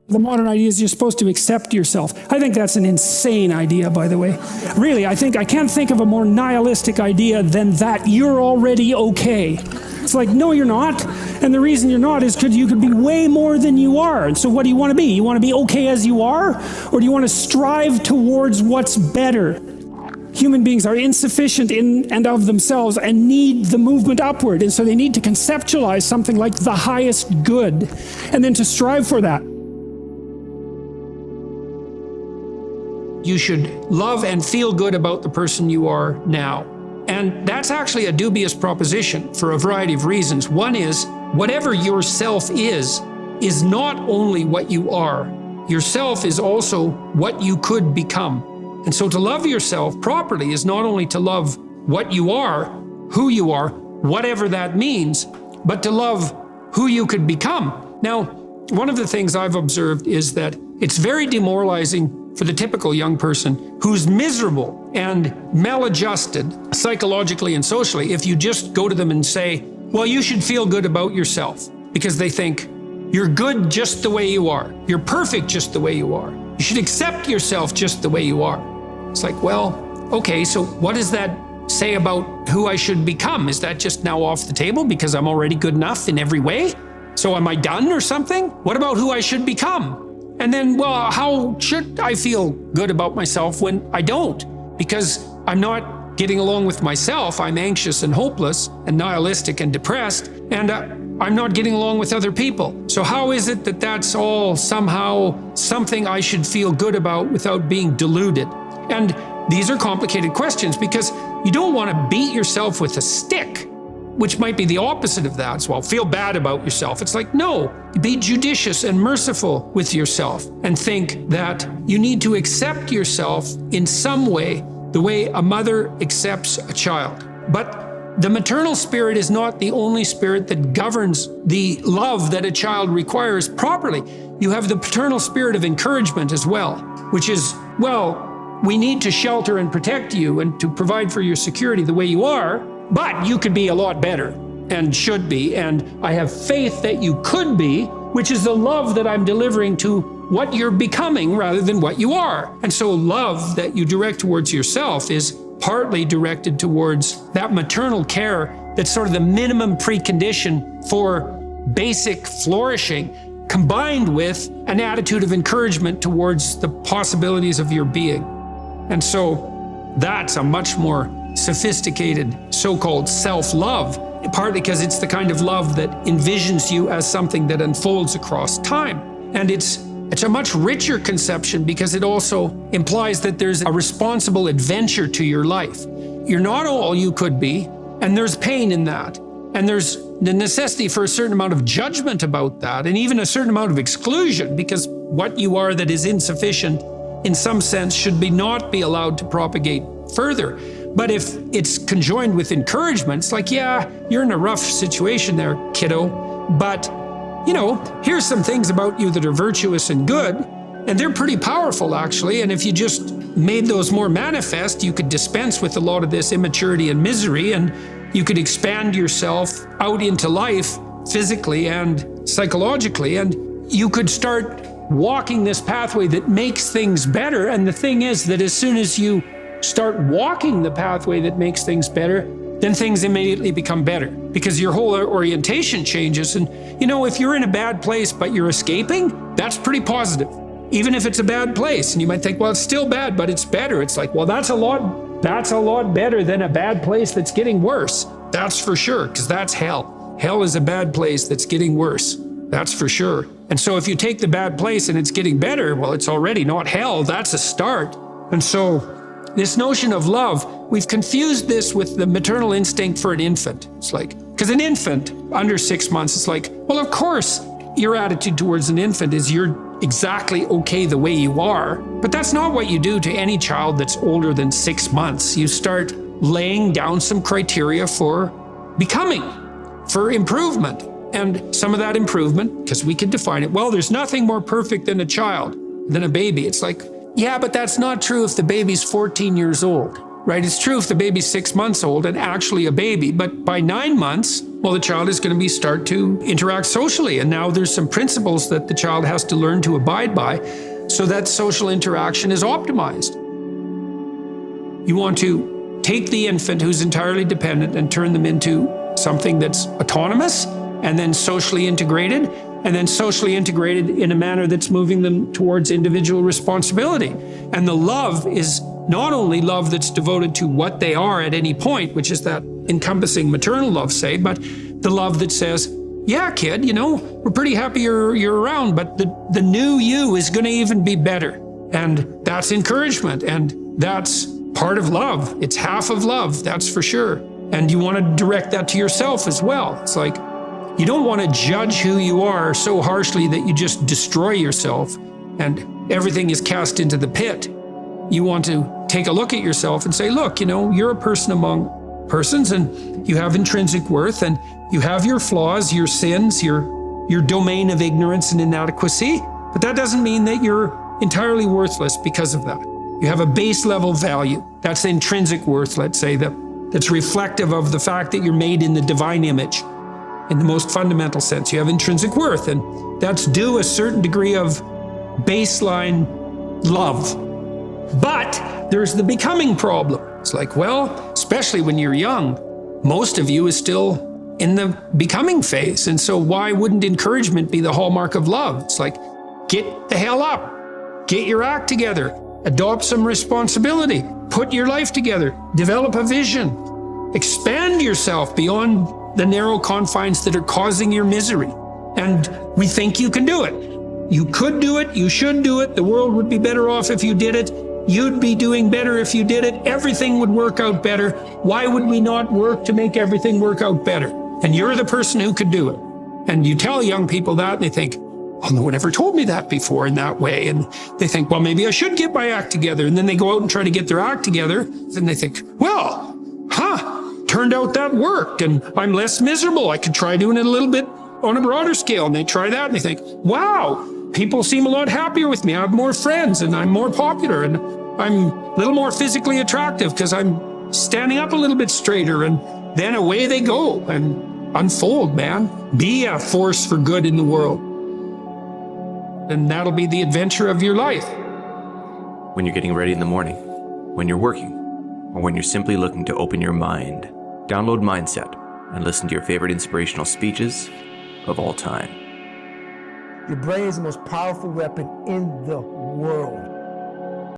The modern idea is you're supposed to accept yourself. I think that's an insane idea, by the way. Really, I can't think of a more nihilistic idea than that you're already okay. It's like, no, you're not. And the reason you're not is because you could be way more than you are. And so what do you want to be? You want to be okay as you are? Or do you want to strive towards what's better? Human beings are insufficient in and of themselves and need the movement upward. And so they need to conceptualize something like the highest good and then to strive for that. You should love and feel good about the person you are now. And that's actually a dubious proposition for a variety of reasons. One is, whatever yourself is not only what you are. Yourself is also what you could become. And so to love yourself properly is not only to love what you are, who you are, whatever that means, but to love who you could become. Now, one of the things I've observed is that it's very demoralizing for the typical young person who's miserable and maladjusted psychologically and socially if you just go to them and say, well, you should feel good about yourself, because they think you're good just the way you are. You're perfect just the way you are. You should accept yourself just the way you are. It's like, well, okay, so what does that say about who I should become? Is that just now off the table because I'm already good enough in every way? So am I done or something? What about who I should become? And then, well, how should I feel good about myself when I don't? Because I'm not getting along with myself. I'm anxious and hopeless and nihilistic and depressed, and I'm not getting along with other people. So how is it that that's all somehow something I should feel good about without being deluded? And these are complicated questions because you don't want to beat yourself with a stick, which might be the opposite of that. So, well, feel bad about yourself. It's like, no, be judicious and merciful with yourself and think that you need to accept yourself in some way, the way a mother accepts a child. But the maternal spirit is not the only spirit that governs the love that a child requires properly. You have the paternal spirit of encouragement as well, which is, well, we need to shelter and protect you and to provide for your security the way you are, but you could be a lot better and should be, and I have faith that you could be, which is the love that I'm delivering to what you're becoming rather than what you are. And so love that you direct towards yourself is partly directed towards that maternal care that's sort of the minimum precondition for basic flourishing, combined with an attitude of encouragement towards the possibilities of your being. And so that's a much more sophisticated so-called self-love, partly because it's the kind of love that envisions you as something that unfolds across time. And it's a much richer conception because it also implies that there's a responsible adventure to your life. You're not all you could be, and there's pain in that. And there's the necessity for a certain amount of judgment about that, and even a certain amount of exclusion, because what you are that is insufficient in some sense should not be allowed to propagate further. But if it's conjoined with encouragement, it's like, yeah, you're in a rough situation there, kiddo, but, you know, here's some things about you that are virtuous and good, and they're pretty powerful, actually, and if you just made those more manifest, you could dispense with a lot of this immaturity and misery, and you could expand yourself out into life physically and psychologically, and you could start walking this pathway that makes things better. And the thing is that as soon as you start walking the pathway that makes things better, then things immediately become better because your whole orientation changes. And you know, if you're in a bad place but you're escaping, that's pretty positive, even if it's a bad place. And you might think, well, it's still bad, but it's better. It's like, well, that's a lot better than a bad place that's getting worse. That's for sure, because that's hell. Hell is a bad place that's getting worse. That's for sure. And so if you take the bad place and it's getting better, well, it's already not hell. That's a start. And so this notion of love, we've confused this with the maternal instinct for an infant. It's like, because an infant under 6 months, it's like, well, of course, your attitude towards an infant is you're exactly okay the way you are. But that's not what you do to any child that's older than 6 months. You start laying down some criteria for becoming, for improvement. And some of that improvement, because we could define it, well, there's nothing more perfect than a child, than a baby. It's like, yeah, but that's not true if the baby's 14 years old, right? It's true if the baby's 6 months old and actually a baby, but by 9 months well, the child is going to start to interact socially. And now there's some principles that the child has to learn to abide by so that social interaction is optimized. You want to take the infant who's entirely dependent and turn them into something that's autonomous and then socially integrated, and then socially integrated in a manner that's moving them towards individual responsibility. And the love is not only love that's devoted to what they are at any point, which is that encompassing maternal love, say, but the love that says, yeah, kid, we're pretty happy you're around, but the new you is going to even be better. And that's encouragement, and that's part of love. It's half of love, that's for sure. And you want to direct that to yourself as well. It's like, you don't want to judge who you are so harshly that you just destroy yourself and everything is cast into the pit. You want to take a look at yourself and say, look, you're a person among persons, and you have intrinsic worth, and you have your flaws, your sins, your domain of ignorance and inadequacy, but that doesn't mean that you're entirely worthless because of that. You have a base level value. That's the intrinsic worth, let's say, that's reflective of the fact that you're made in the divine image. In the most fundamental sense, you have intrinsic worth, and that's due a certain degree of baseline love. But there's the becoming problem. It's like, well, especially when you're young, most of you is still in the becoming phase. And so why wouldn't encouragement be the hallmark of love? It's like, get the hell up, get your act together, adopt some responsibility, put your life together, develop a vision, expand yourself beyond the narrow confines that are causing your misery. And we think you can do it. You could do it. You should do it. The world would be better off if you did it. You'd be doing better if you did it. Everything would work out better. Why would we not work to make everything work out better? And you're the person who could do it. And you tell young people that, and they think, oh, no one ever told me that before in that way. And they think, well, maybe I should get my act together. And then they go out and try to get their act together. And they think, well, turned out that worked, and I'm less miserable. I could try doing it a little bit on a broader scale. And they try that, and they think, wow, people seem a lot happier with me. I have more friends, and I'm more popular, and I'm a little more physically attractive because I'm standing up a little bit straighter. And then away they go and unfold, man. Be a force for good in the world. And that'll be the adventure of your life. When you're getting ready in the morning, when you're working, or when you're simply looking to open your mind, download Mindset and listen to your favorite inspirational speeches of all time. Your brain is the most powerful weapon in the world.